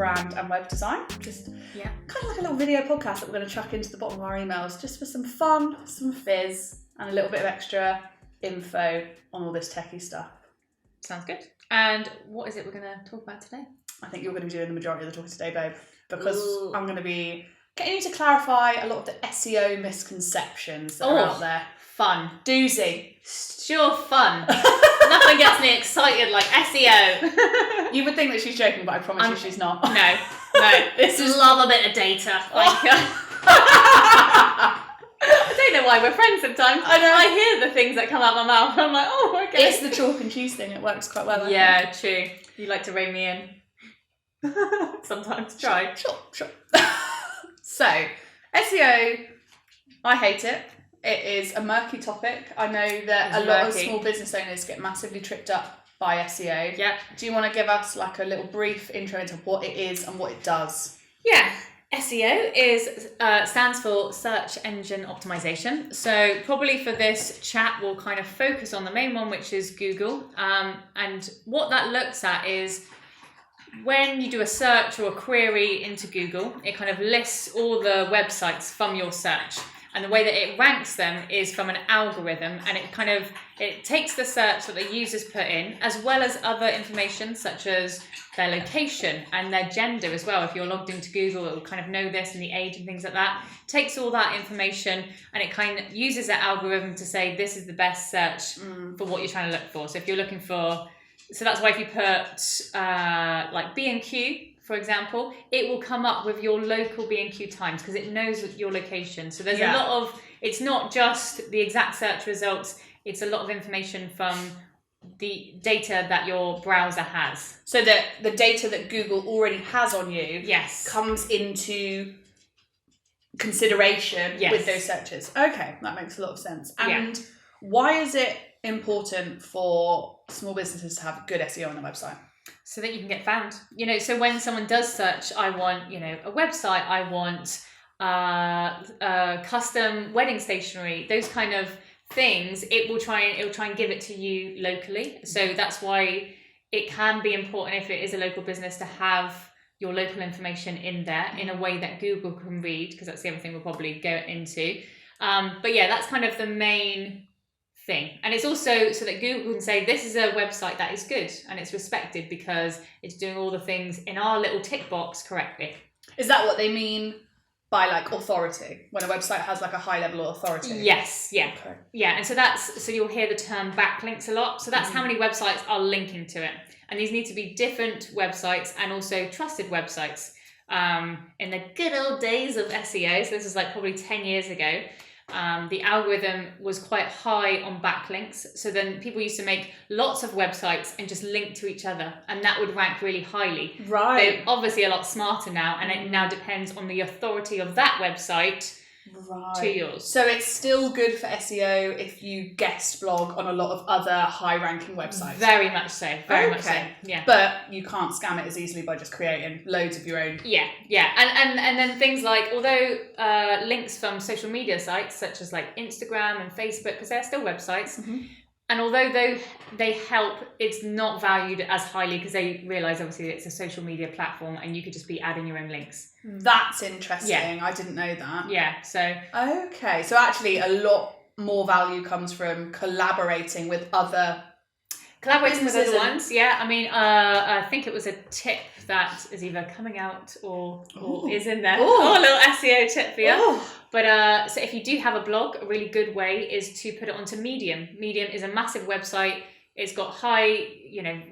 brand and web design. Just kind of like a little video podcast that we're going to chuck into the bottom of our emails just for some fun, some fizz, and a little bit of extra info on all this techie stuff. Sounds good. And what is it we're going to talk about today? I think you're going to be doing the majority of the talking today, babe, because I'm going to be getting you to clarify a lot of the SEO misconceptions that are out there. Fun. Doozy. Sure fun. Nothing gets me excited like SEO. You would think that she's joking, but I promise you she's not. No. This is love a bit of data. I don't know why we're friends sometimes. I know. I hear the things that come out my mouth. I'm like, oh, okay. It's the chalk and cheese thing. It works quite well. Yeah, true. You like to rein me in. Sometimes. Try. Sure. So, SEO, I hate it. It is a murky topic. I know that a lot of small business owners get massively tripped up by SEO. Yeah. Do you want to give us like a little brief intro into what it is and what it does? Yeah. SEO stands for search engine optimization. So probably for this chat, we'll kind of focus on the main one, which is Google. And what that looks at is when you do a search or a query into Google, it kind of lists all the websites from your search. And the way that it ranks them is from an algorithm, and it takes the search that the users put in, as well as other information such as their location and their gender as well. If you're logged into Google, it will kind of know this and the age and things like that. It takes all that information and it kind of uses that algorithm to say this is the best search for what you're trying to look for. So if you're looking for, so that's why if you put like B&Q, for example, it will come up with your local B&Q times because it knows your location. So there's a lot of, it's not just the exact search results, it's a lot of information from the data that your browser has. So that the data that Google already has on you comes into consideration with those searches. Okay, that makes a lot of sense. And why is it important for small businesses to have good SEO on their website? So that you can get found. So when someone does search, I want, a website, I want custom wedding stationery, those kind of things, it will try and give it to you locally. So that's why it can be important if it is a local business to have your local information in there in a way that Google can read, because that's the other thing we'll probably go into. But yeah, that's kind of the main thing. And it's also so that Google can say this is a website that is good and it's respected because it's doing all the things in our little tick box correctly. Is that what they mean by like authority, when a website has like a high level of authority? Yes, yeah. Okay. Yeah, and so you'll hear the term backlinks a lot. So that's how many websites are linking to it. And these need to be different websites and also trusted websites. In the good old days of SEO, so this is like probably 10 years ago, the algorithm was quite high on backlinks. So then people used to make lots of websites and just link to each other, and that would rank really highly. Right. They're obviously a lot smarter now, and it now depends on the authority of that website to yours. So it's still good for SEO if you guest blog on a lot of other high-ranking websites. Very much so. Very much so. Yeah. But you can't scam it as easily by just creating loads of your own. Yeah. And then things like, although links from social media sites such as like Instagram and Facebook, because they're still websites, and although they help, it's not valued as highly because they realise obviously it's a social media platform and you could just be adding your own links. That's interesting. Yeah. I didn't know that. Yeah, so... Okay, so actually a lot more value comes from collaborating with other... Collaborating with other ones, yeah. I mean, I think it was a tip that is either coming out or is in there. Oh, a little SEO tip for you. Ooh. But so if you do have a blog, a really good way is to put it onto Medium. Medium is a massive website. It's got high,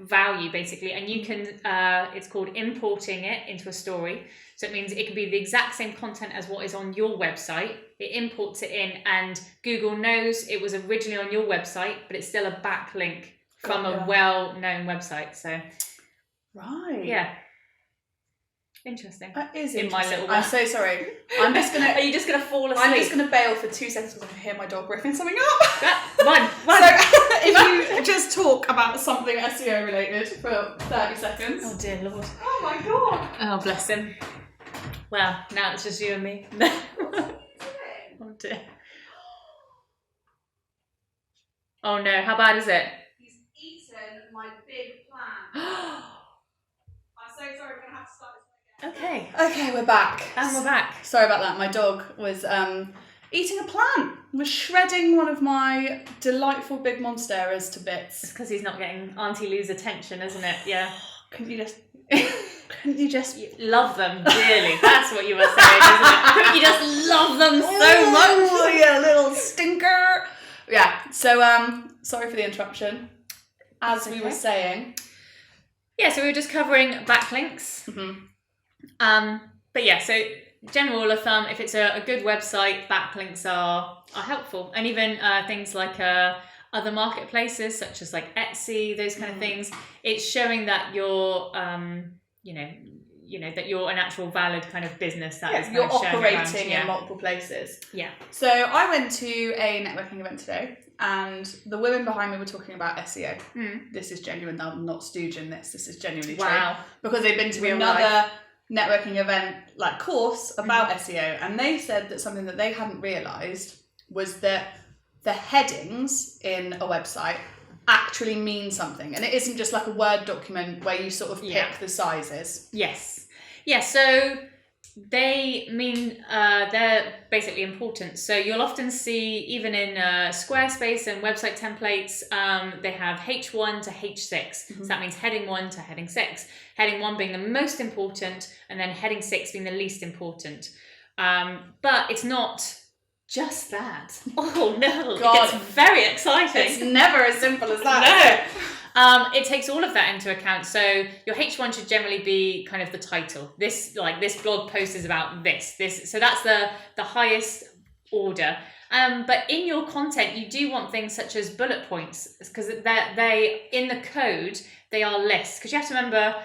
value basically, and you can. It's called importing it into a story. So it means it can be the exact same content as what is on your website. It imports it in, and Google knows it was originally on your website, but it's still a backlink from a well-known website. So, right, yeah. Interesting. That is in interesting. My little. I'm so sorry. I'm just gonna. Are you just gonna fall asleep? I'm just gonna bail for 2 seconds because I can hear my dog riffing something up. One. So if you just talk about something SEO related for 30 seconds. Oh dear Lord. Oh my God. Oh bless him. Well, now it's just you and me. Oh dear. Oh no! How bad is it? He's eaten my big plan. I'm so sorry. We're gonna have to start this Okay, we're back. And we're back. Sorry about that. My dog was eating a plant. Was shredding one of my delightful big monsteras to bits. It's because he's not getting Auntie Lou's attention, isn't it? Yeah. Couldn't you just love them dearly? That's what you were saying, isn't it? Couldn't you just love them so much? Oh, you little stinker. Yeah. So sorry for the interruption. As we were saying. Yeah, so we were just covering backlinks. Mm-hmm. But yeah, so general rule of thumb, if it's a good website, backlinks are helpful. And even things like other marketplaces, such as like Etsy, those kind of things, it's showing that you're, that you're an actual valid kind of business that is kind you're of showing operating around. in multiple places. Yeah. So I went to a networking event today, and the women behind me were talking about SEO. This is genuine. I'm not stooging this. This is genuinely true. Because they've been to another networking event course about SEO, and they said that something that they hadn't realised was that the headings in a website actually mean something, and it isn't just like a Word document where you sort of pick the sizes. Yes. Yeah, so they mean they're basically important. So you'll often see, even in Squarespace and website templates, they have H1 to H6. So that means heading 1 to heading 6. Heading 1 being the most important, and then heading 6 being the least important. But it's not just that. Oh no, God. It gets very exciting. It's never as simple as that. No. It takes all of that into account. So your H1 should generally be kind of the title. This blog post is about this. So that's the highest order. But in your content, you do want things such as bullet points, because they in the code they are lists. Because you have to remember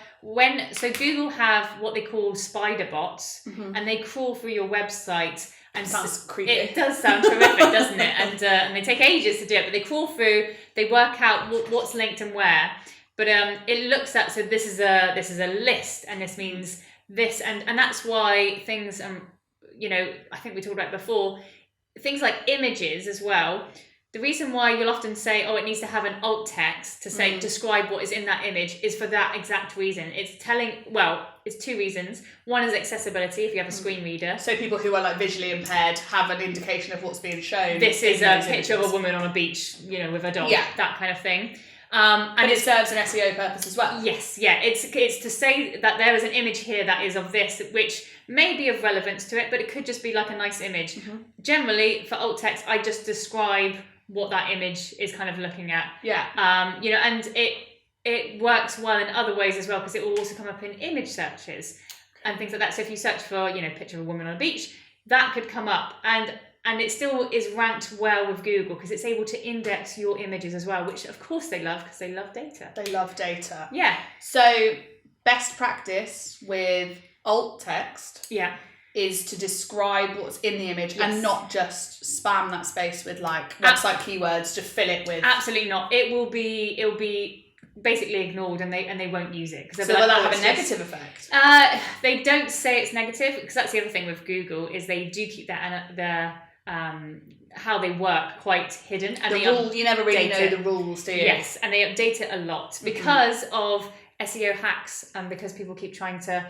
so Google have what they call spider bots, and they crawl through your website. And sounds creepy. It does sound terrific, doesn't it? And they take ages to do it, but they crawl through. They work out what's linked and where. But it looks at, so this is a list, and this means this, and that's why things I think we talked about before, things like images as well. The reason why you'll often say, it needs to have an alt text to say describe what is in that image is for that exact reason. It's two reasons. One is accessibility, if you have a screen reader. So people who are visually impaired have an indication of what's being shown. This is a picture of a woman on a beach, with a dog, that kind of thing. And it serves an SEO purpose as well. Yes, yeah. It's to say that there is an image here that is of this, which may be of relevance to it, but it could just be like a nice image. Generally, for alt text, I just describe what that image is kind of looking at. Yeah. And it works well in other ways as well, because it will also come up in image searches and things like that. So if you search for, picture of a woman on a beach, that could come up, and it still is ranked well with Google because it's able to index your images as well, which of course they love, because they love data. They love data. Yeah. So best practice with alt text is to describe what's in the image and not just spam that space with website keywords to fill it with. Absolutely not. It will be basically ignored, and they won't use it. So will that have a negative effect? They don't say it's negative, because that's the other thing with Google, is they do keep their how they work quite hidden, and you never really know the rules, do you? Yes, and they update it a lot because of SEO hacks, and because people keep trying to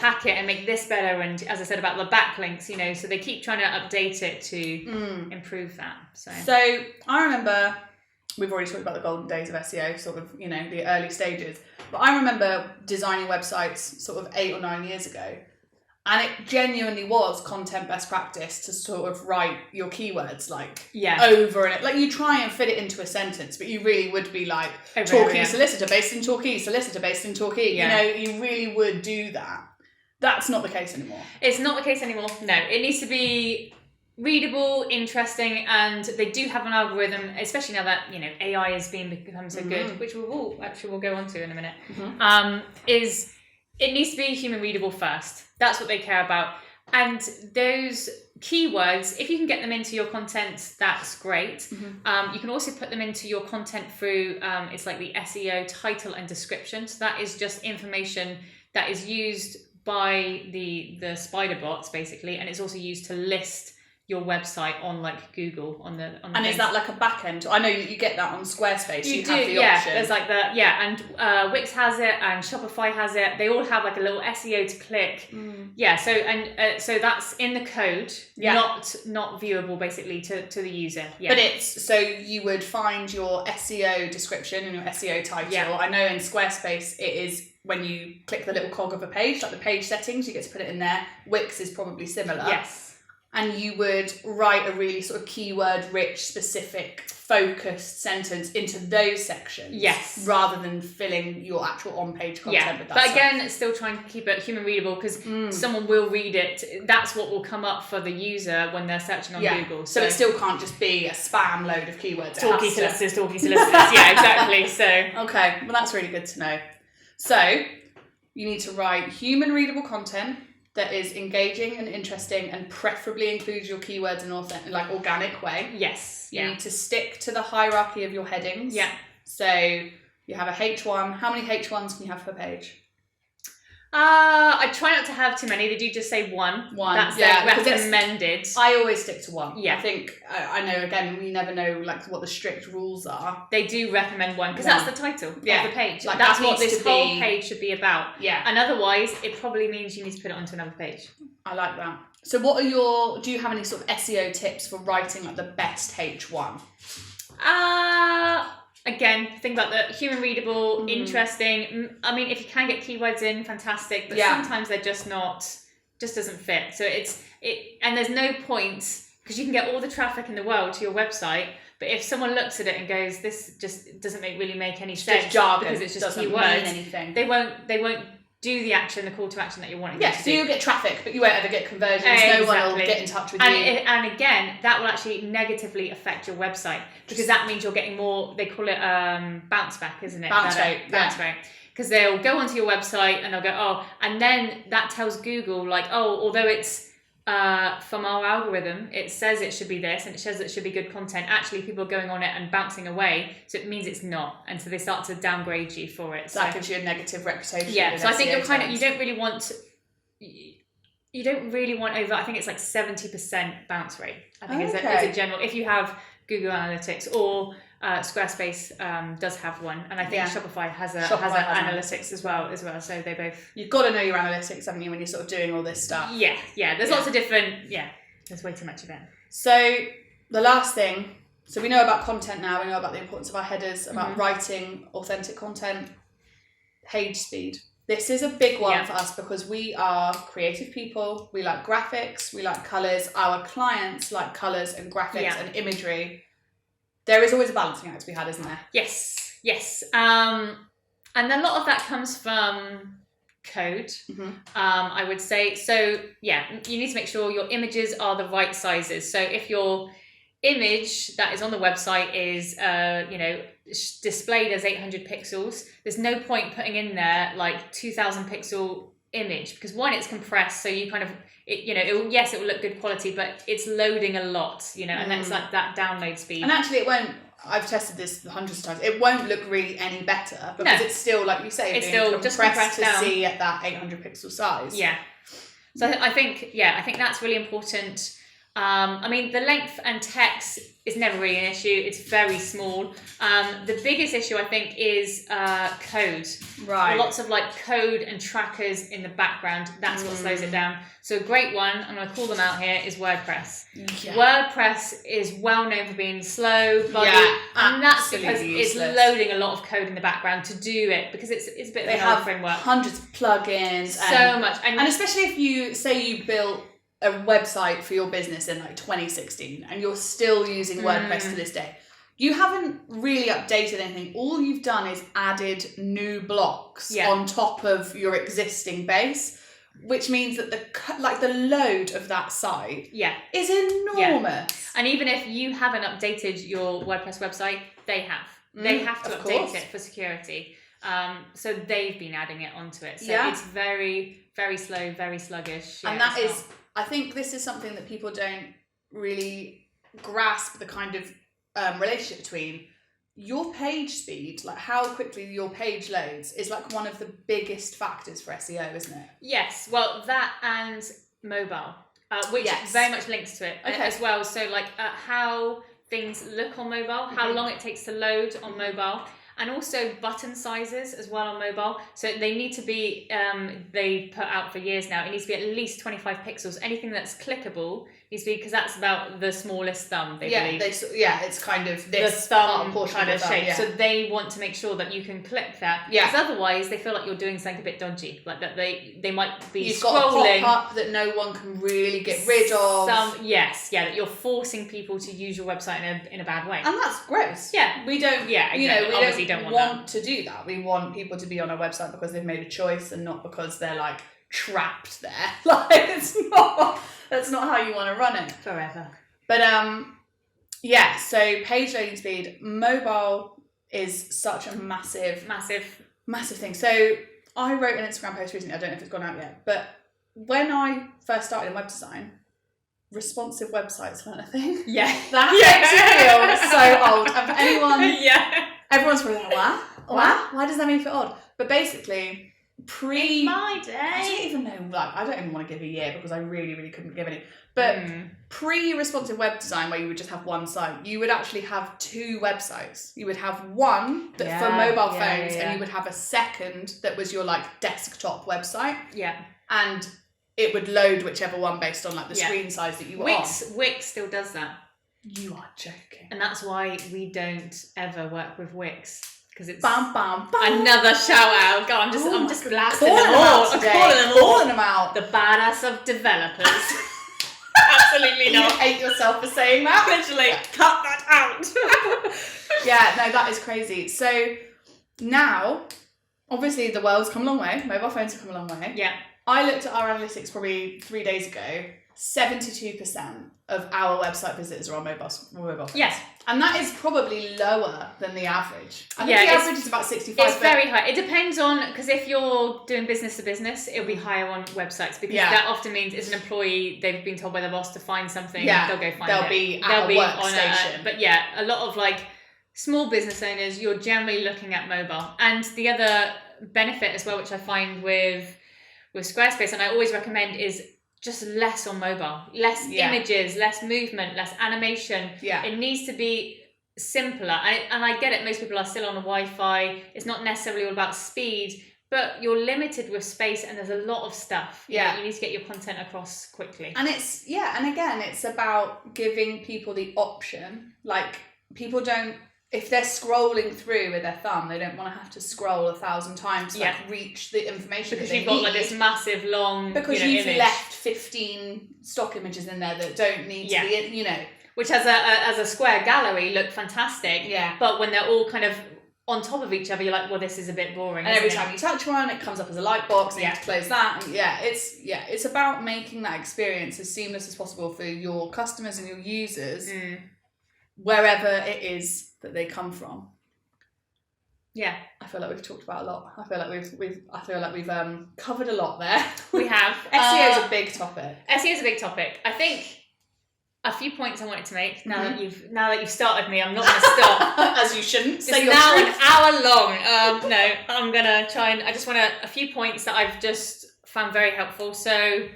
hack it and make this better, and as I said about the backlinks, so they keep trying to update it to improve that. So I remember, we've already talked about the golden days of SEO, sort of, the early stages, but I remember designing websites sort of 8 or 9 years ago, and it genuinely was content best practice to sort of write your keywords over and you try and fit it into a sentence, but you really would be Torquay solicitor based in Torquay, solicitor based in Torquay. You really would do that. That's not the case anymore. It's not the case anymore. No, it needs to be readable, interesting, and they do have an algorithm, especially now that AI is become so good, which we'll go on to in a minute. It needs to be human readable first. That's what they care about. And those keywords, if you can get them into your content, that's great. You can also put them into your content through, it's like the SEO title and description. So that is just information that is used by the spider bots, basically. And it's also used to list your website on like Google on the And things. is that like a back end? I know you get that on Squarespace. You do, have the yeah. option. There's like and Wix has it, and Shopify has it. They all have like a little SEO to click. Yeah. So that's in the code, not viewable basically to the user. Yeah. But it's so you would find your SEO description and your SEO title. Yeah. I know in Squarespace it is when you click the little cog of a page, like the page settings, you get to put it in there. Wix is probably similar. Yes. And you would write a really sort of keyword-rich, specific, focused sentence into those sections. Yes. Rather than filling your actual on-page content with that but again, still trying to keep it human readable because someone will read it. That's what will come up for the user when they're searching on Google. So it still can't just be a spam load of keywords. Talkie solicitors. Yeah, exactly. So okay, well that's really good to know. So you need to write human readable content that is engaging and interesting and preferably includes your keywords in organic way. Yes. You need to stick to the hierarchy of your headings. Yeah. So you have a H1. How many H1s can you have per page? I try not to have too many. Did you just say one? That's recommended. I always stick to one. Yeah. I think, I know, again, we never know like what the strict rules are. They do recommend one because that's the title of the page. Like, that's what this whole page should be about. Yeah. And otherwise, it probably means you need to put it onto another page. I like that. So do you have any sort of SEO tips for writing like the best H1? Again, think about the human readable, interesting. I mean, if you can get keywords in, fantastic. But sometimes they're just doesn't fit. So and there's no point because you can get all the traffic in the world to your website. But if someone looks at it and goes, this just doesn't really make any sense just jargon, because it's just doesn't keywords, mean anything. They won't do the call to action that you're wanting. Yeah, so you'll get traffic, but you won't ever get conversions. No one will get in touch with you. And again, that will actually negatively affect your website because that means you're getting more. They call it bounce back, isn't it? Bounce rate. Because they'll go onto your website and they'll go, and then that tells Google like, although it's from our algorithm, it says it should be this and it says it should be good content. Actually, people are going on it and bouncing away, so it means it's not, and so they start to downgrade you for it. So that gives you a negative reputation. Yeah, so I think you don't really want over. I think it's like 70% bounce rate. I think is a general. If you have Google Analytics or Squarespace does have one, and I think Shopify has analytics as well. So they both. You've got to know your analytics, haven't you, when you're sort of doing all this stuff? Yeah. There's lots of different. Yeah, there's way too much of it. So the last thing. So we know about content now. We know about the importance of our headers, about writing authentic content, page speed. This is a big one for us because we are creative people. We like graphics. We like colours. Our clients like colours and graphics and imagery. There is always a balancing act to be had, isn't there? Yes. And a lot of that comes from code, I would say. So, you need to make sure your images are the right sizes. So if your image that is on the website is, displayed as 800 pixels, there's no point putting in there like 2000 pixel image because one, it's compressed, so you kind of it will look good quality, but it's loading a lot, and that's like that download speed. And actually it won't, I've tested this hundreds of times, it won't look really any better because it's still, like you say, it's still just compressed down. See at that 800 pixel size. So I think that's really important. I mean, the length and text is never really an issue. It's very small. The biggest issue, I think, is code. Right. Lots of like code and trackers in the background. That's what slows it down. So a great one, I'm going to call them out here, is WordPress. Yeah. WordPress is well known for being slow, buggy, and that's because it's loading a lot of code in the background to do it because it's a bit of an old framework. Hundreds of plugins. So much. And especially if you say you built a website for your business in like 2016 and you're still using WordPress to this day, you haven't really updated anything. All you've done is added new blocks on top of your existing base, which means that the load of that site is enormous. And even if you haven't updated your WordPress website, they have to update it for security. So they've been adding it onto it. So it's very, very slow, very sluggish. And that is, I think this is something that people don't really grasp, the kind of relationship between your page speed, like how quickly your page loads, is like one of the biggest factors for SEO, isn't it? Yes, well, that and mobile. which very much links to it as well. So like how things look on mobile, how long it takes to load on mobile, and also button sizes as well on mobile. So they need to be, they put out for years now, it needs to be at least 25 pixels. Anything that's clickable needs to be, because that's about the smallest thumb, they believe. It's kind of this the thumb kind of thumb, shape. So they want to make sure that you can click that. Because otherwise they feel like you're doing something a bit dodgy. Like that they might be You've scrolling. got a pop-up that no one can really get rid of. That you're forcing people to use your website in a bad way. And that's gross. Yeah. We don't, exactly. we obviously don't want to do that. We want people to be on our website because they've made a choice and not because they're like trapped there. Like that's not how you want to run it. Forever. But so page loading speed, mobile is such a massive thing. So I wrote an Instagram post recently, I don't know if it's gone out yet, but when I first started in web design, responsive websites weren't a thing. Yeah. That makes me feel so old. And everyone's probably like, what? Why does that make me feel old? But basically, in my day, I don't even know, I don't even want to give a year because I really, really couldn't give any. But pre-responsive web design, where you would just have one site, you would actually have two websites. You would have one that for mobile phones, and you would have a second that was your like desktop website. Yeah. And it would load whichever one based on like the screen size that you were on. Wix still does that. You are joking. And that's why we don't ever work with Wix. Because it's bam. Another shout out. God, I'm just blasting them all. I'm calling them out. The badass of developers. Absolutely not. You hate yourself for saying that. Literally, cut that out. That is crazy. So now, obviously the world's come a long way. Mobile phones have come a long way. Yeah. I looked at our analytics probably 3 days ago. 72% of our website visitors are on mobile phones. Yes. And that is probably lower than the average. I think the average is about 65. It's very high. It depends on, because if you're doing business to business, it'll be higher on websites, because that often means as an employee, they've been told by their boss to find something, they'll go find it. They'll be at a workstation. But a lot of like small business owners, you're generally looking at mobile. And the other benefit as well, which I find with Squarespace, and I always recommend, is just less on mobile, less images, less movement, less animation. It needs to be simpler. And I get it, most people are still on a Wi-Fi. It's not necessarily all about speed, but you're limited with space and there's a lot of stuff. You need to get your content across quickly. And it's about giving people the option. Like, people don't, if they're scrolling through with their thumb, they don't want to have to scroll 1,000 times to reach the information because you've got like this massive long because you've image. left 15 stock images in there that don't need to be, which as a square gallery look fantastic. But when they're all kind of on top of each other, you're like, well, this is a bit boring. And every time you touch one, it comes up as a light box, and you have to close that. And it's about making that experience as seamless as possible for your customers and your users, wherever it is that they come from. I feel like we've talked about a lot. I feel like we've covered a lot there. We have. SEO is a big topic. I think a few points I wanted to make. Now that you've started me, I'm not going to stop. As you shouldn't. It's now an hour long. No, I'm going to try and. I just want a few points that I've just found very helpful. So,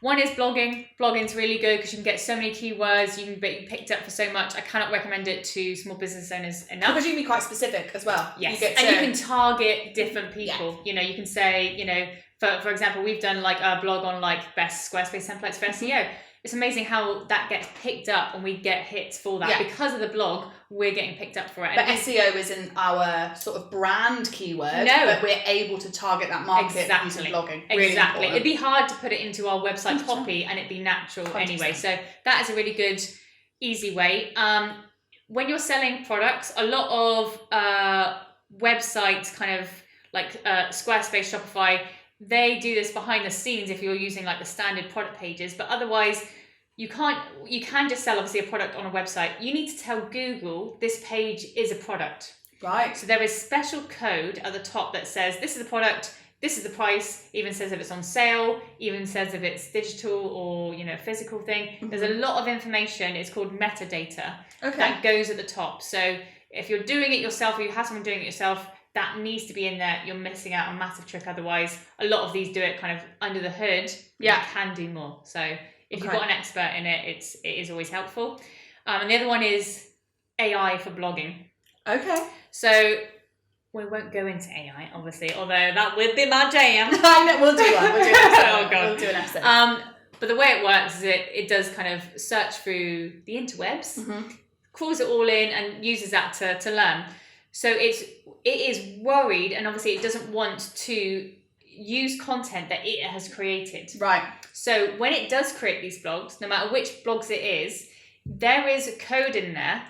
one is blogging. Blogging's really good because you can get so many keywords. You can be picked up for so much. I cannot recommend it to small business owners enough. Because you can be quite specific as well. Yes, you can target different people. You can say, for example, we've done like a blog on like best Squarespace templates for SEO. It's amazing how that gets picked up and we get hits for that. Because of the blog, we're getting picked up for it. But SEO isn't our sort of brand keyword, but we're able to target that market using blogging. Really important. It'd be hard to put it into our website copy and it'd be natural 100%. Anyway. So that is a really good, easy way. When you're selling products, a lot of websites, kind of like Squarespace, Shopify, they do this behind the scenes if you're using like the standard product pages, but otherwise you can just sell obviously a product on a website. You need to tell Google this page is a product. Right. So there is special code at the top that says this is the product, this is the price, even says if it's on sale, even says if it's digital or physical thing. There's a lot of information. It's called metadata that goes at the top. So if you're doing it yourself or you have someone doing it yourself, that needs to be in there. You're missing out on a massive trick. Otherwise, a lot of these do it kind of under the hood. Yeah. You can do more. So if you've got an expert in it, it is always helpful. And the other one is AI for blogging. Okay. So we won't go into AI, obviously, although that would be my jam. I know, we'll do one. We'll do an episode. Oh, God. We'll do an episode. But the way it works is it does kind of search through the interwebs, calls it all in, and uses that to learn. So it is worried, and obviously it doesn't want to use content that it has created. Right. So when it does create these blogs, no matter which blogs it is, there is code in there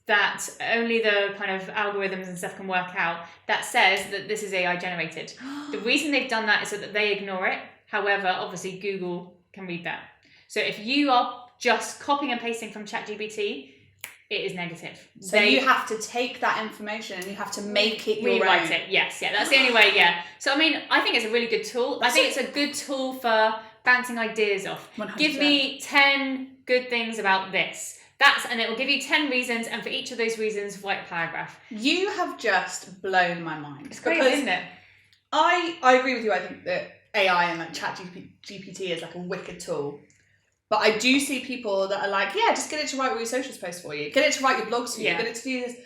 that only the kind of algorithms and stuff can work out that says that this is AI generated. The reason they've done that is so that they ignore it. However, obviously Google can read that. So if you are just copying and pasting from ChatGPT, it is negative. So you have to take that information and you have to make it your rewrite own. it. Yes, yeah, that's the only way. Yeah. So I mean, I think it's a really good tool. I think it's a good tool for bouncing ideas off. 100%. Give me 10 good things about this. And it will give you 10 reasons, and for each of those reasons, write a paragraph. You have just blown my mind. It's crazy, isn't it? I agree with you. I think that AI and like ChatGPT is like a wicked tool. But I do see people that are like, yeah, just get it to write all your socials posts for you. Get it to write your blogs for you. Get it to do this.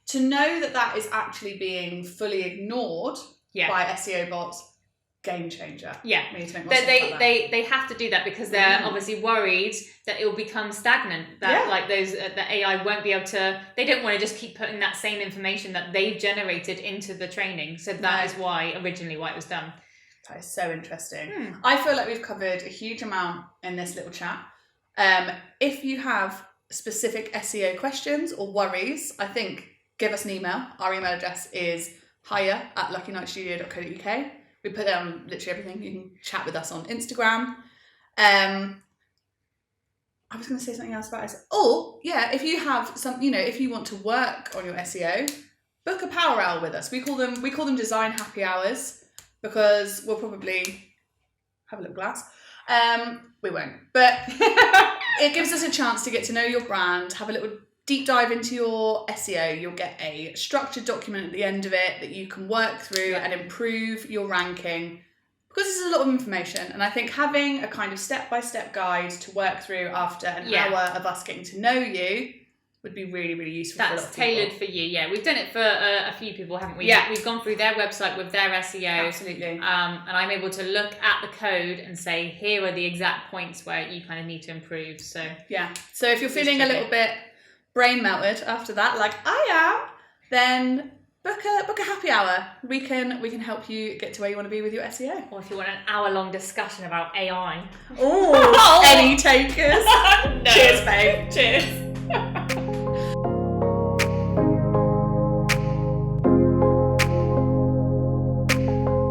To know that that is actually being fully ignored by SEO bots, game changer. Yeah. We need to make more sense about that. They have to do that because they're obviously worried that it will become stagnant. That like those that AI won't be able to. They don't want to just keep putting that same information that they've generated into the training. So that is why it was done. That is so interesting. I feel like we've covered a huge amount in this little chat. If you have specific SEO questions or worries, I think give us an email. Our email address is hire@luckynightstudio.co.uk. We put down literally everything. You can chat with us on Instagram. I was going to say something else about SEO. Oh, yeah, if you have some, if you want to work on your SEO, book a power hour with us. We call them design happy hours. Because we'll probably have a little glass. We won't. But it gives us a chance to get to know your brand, have a little deep dive into your SEO. You'll get a structured document at the end of it that you can work through and improve your ranking. Because this is a lot of information. And I think having a kind of step-by-step guide to work through after an hour of us getting to know you would be really, really useful. That's tailored for you. Yeah, we've done it for a few people, haven't we? Yeah, we've gone through their website with their SEO. Absolutely. And I'm able to look at the code and say, here are the exact points where you kind of need to improve. So So if you're feeling a little bit brain melted after that, like I am, then book a happy hour. We can help you get to where you want to be with your SEO. Or if you want an hour-long discussion about AI. Oh, any takers? No. Cheers, babe. Cheers.